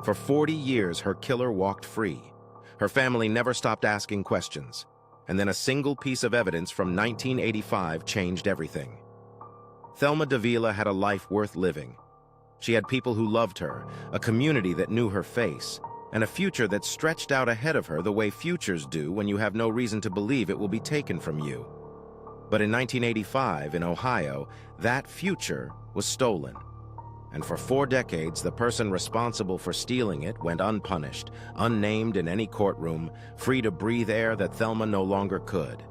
For 40 years, her killer walked free. Her family never stopped asking questions. And then a single piece of evidence from 1985 changed everything. Thelma Davila had a life worth living. She had people who loved her, a community that knew her face, and a future that stretched out ahead of her the way futures do when you have no reason to believe it will be taken from you. But in 1985, in Ohio, that future was stolen. And for 4 decades, the person responsible for stealing it went unpunished, unnamed in any courtroom, free to breathe air that Thelma no longer could.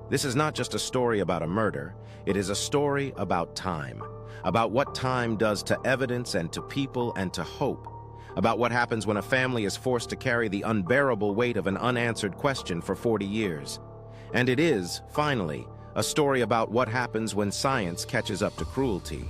This is not just a story about a murder, it is a story about time, about what time does to evidence and to people and to hope, about what happens when a family is forced to carry the unbearable weight of an unanswered question for 40 years. And it is, finally, a story about what happens when science catches up to cruelty.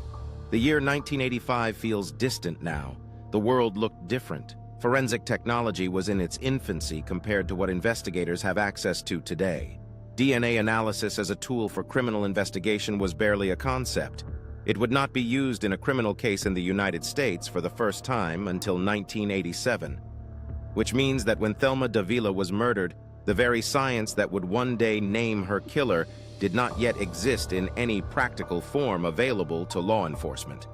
The year 1985 feels distant now. The world looked different. Forensic technology was in its infancy compared to what investigators have access to today. DNA analysis as a tool for criminal investigation was barely a concept. It would not be used in a criminal case in the United States for the first time until 1987. Which means that when Thelma Davila was murdered, the very science that would one day name her killer did not yet exist in any practical form available to law enforcement.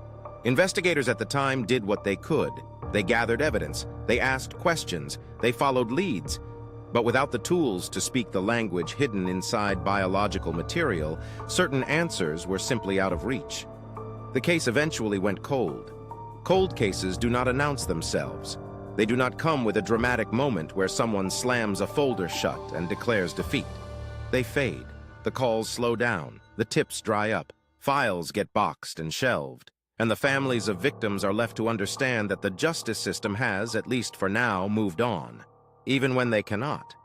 Investigators at the time did what they could. They gathered evidence, they asked questions, they followed leads. But without the tools to speak the language hidden inside biological material, certain answers were simply out of reach. The case eventually went cold. Cold cases do not announce themselves. They do not come with a dramatic moment where someone slams a folder shut and declares defeat. They fade. The calls slow down, the tips dry up, files get boxed and shelved, and the families of victims are left to understand that the justice system has, at least for now, moved on, even when they cannot.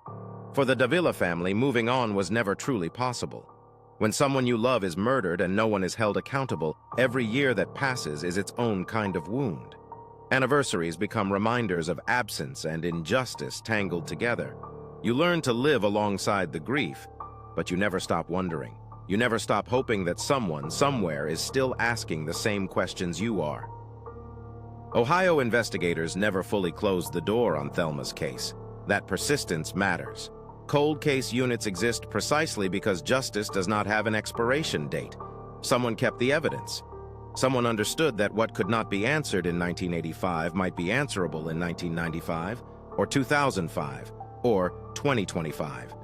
For the Davila family, moving on was never truly possible. When someone you love is murdered and no one is held accountable, every year that passes is its own kind of wound. Anniversaries become reminders of absence and injustice tangled together. You learn to live alongside the grief, but you never stop wondering. You never stop hoping that someone, somewhere, is still asking the same questions you are. Ohio investigators never fully closed the door on Thelma's case. That persistence matters. Cold case units exist precisely because justice does not have an expiration date. Someone kept the evidence. Someone understood that what could not be answered in 1985 might be answerable in 1995, or 2005, or 2025.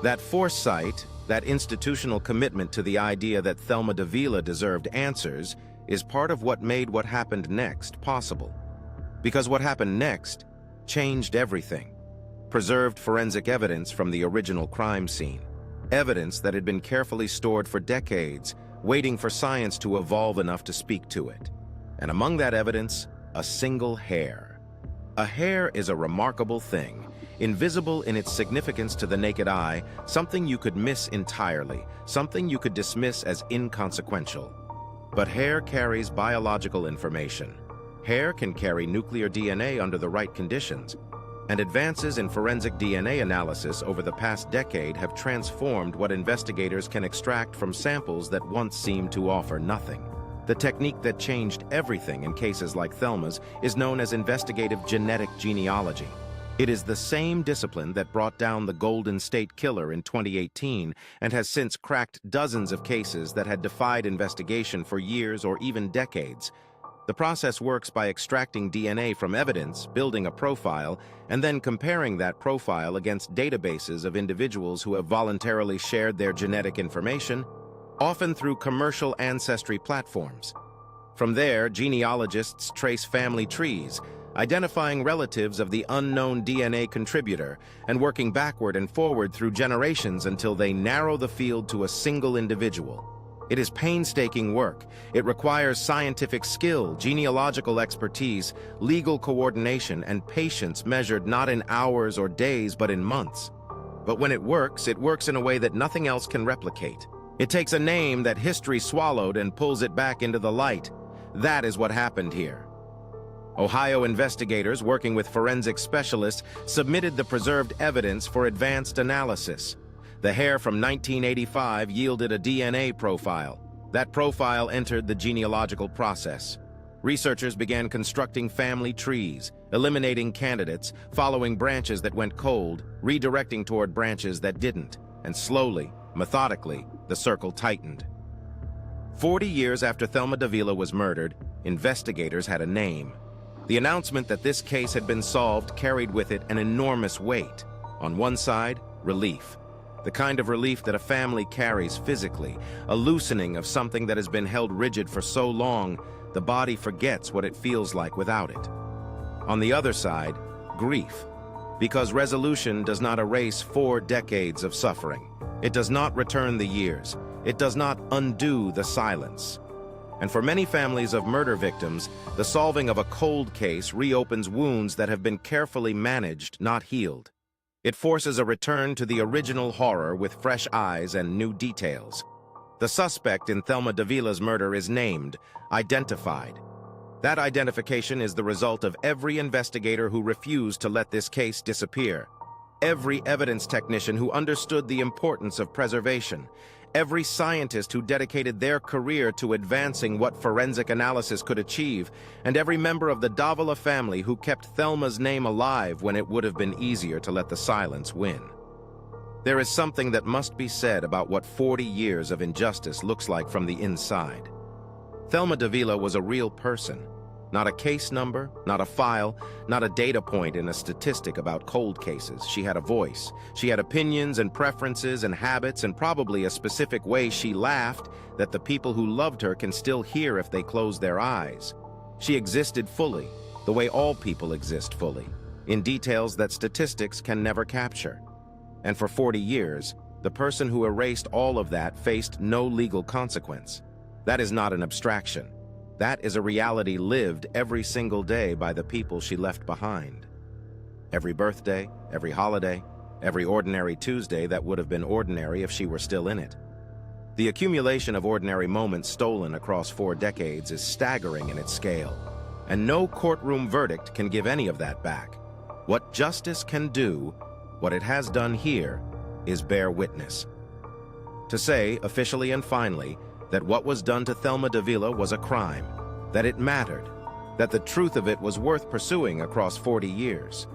That foresight, that institutional commitment to the idea that Thelma Davila deserved answers, is part of what made what happened next possible. Because what happened next changed everything. Preserved forensic evidence from the original crime scene. Evidence that had been carefully stored for decades, waiting for science to evolve enough to speak to it. And among that evidence, a single hair. A hair is a remarkable thing. Invisible in its significance to the naked eye, something you could miss entirely, something you could dismiss as inconsequential. But hair carries biological information. Hair can carry nuclear DNA under the right conditions, and advances in forensic DNA analysis over the past decade have transformed what investigators can extract from samples that once seemed to offer nothing. The technique that changed everything in cases like Thelma's is known as investigative genetic genealogy. It is the same discipline that brought down the Golden State Killer in 2018 and has since cracked dozens of cases that had defied investigation for years or even decades. The process works by extracting DNA from evidence, building a profile, and then comparing that profile against databases of individuals who have voluntarily shared their genetic information, often through commercial ancestry platforms. From there, genealogists trace family trees, identifying relatives of the unknown DNA contributor, and working backward and forward through generations until they narrow the field to a single individual. It is painstaking work. It requires scientific skill, genealogical expertise, legal coordination, and patience measured not in hours or days, but in months. But when it works in a way that nothing else can replicate. It takes a name that history swallowed and pulls it back into the light. That is what happened here. Ohio investigators, working with forensic specialists, submitted the preserved evidence for advanced analysis. The hair from 1985 yielded a DNA profile. That profile entered the genealogical process. Researchers began constructing family trees, eliminating candidates, following branches that went cold, redirecting toward branches that didn't, and slowly, methodically, the circle tightened. 40 years after Thelma Davila was murdered, investigators had a name. The announcement that this case had been solved carried with it an enormous weight. On one side, relief. The kind of relief that a family carries physically, a loosening of something that has been held rigid for so long, the body forgets what it feels like without it. On the other side, grief. Because resolution does not erase 4 decades of suffering. It does not return the years. It does not undo the silence. And for many families of murder victims, the solving of a cold case reopens wounds that have been carefully managed, not healed. It forces a return to the original horror with fresh eyes and new details. The suspect in Thelma Davila's murder is named, identified. That identification is the result of every investigator who refused to let this case disappear. Every evidence technician who understood the importance of preservation. Every scientist who dedicated their career to advancing what forensic analysis could achieve, and every member of the Davila family who kept Thelma's name alive when it would have been easier to let the silence win. There is something that must be said about what 40 years of injustice looks like from the inside. Thelma Davila was a real person, not a case number, not a file, not a data point in a statistic about cold cases. She had a voice. She had opinions and preferences and habits and probably a specific way she laughed that the people who loved her can still hear if they close their eyes. She existed fully, the way all people exist fully, in details that statistics can never capture. And for 40 years, the person who erased all of that faced no legal consequence. That is not an abstraction. That is a reality lived every single day by the people she left behind. Every birthday, every holiday, every ordinary Tuesday that would have been ordinary if she were still in it. The accumulation of ordinary moments stolen across 4 decades is staggering in its scale, and no courtroom verdict can give any of that back. What justice can do, what it has done here, is bear witness. To say, officially and finally, that what was done to Thelma Davila was a crime, that it mattered, that the truth of it was worth pursuing across 40 years.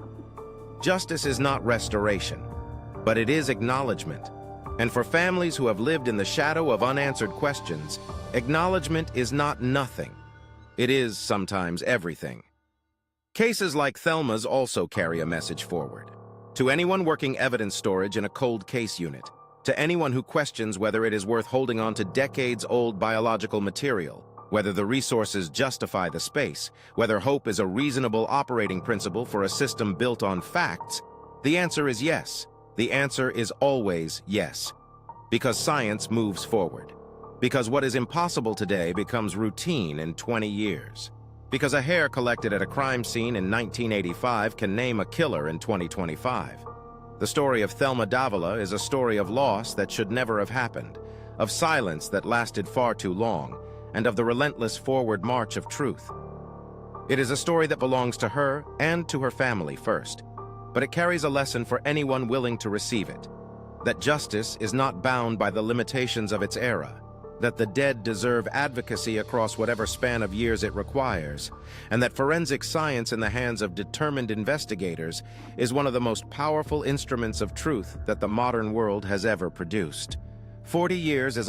Justice is not restoration, but it is acknowledgement. And for families who have lived in the shadow of unanswered questions, acknowledgement is not nothing. It is sometimes everything. Cases like Thelma's also carry a message forward. To anyone working evidence storage in a cold case unit, to anyone who questions whether it is worth holding on to decades-old biological material, whether the resources justify the space, whether hope is a reasonable operating principle for a system built on facts, the answer is yes. The answer is always yes. Because science moves forward. Because what is impossible today becomes routine in 20 years. Because a hair collected at a crime scene in 1985 can name a killer in 2025. The story of Thelma Davila is a story of loss that should never have happened, of silence that lasted far too long, and of the relentless forward march of truth. It is a story that belongs to her and to her family first, but it carries a lesson for anyone willing to receive it, that justice is not bound by the limitations of its era, that the dead deserve advocacy across whatever span of years it requires, and that forensic science in the hands of determined investigators is one of the most powerful instruments of truth that the modern world has ever produced. 40 years is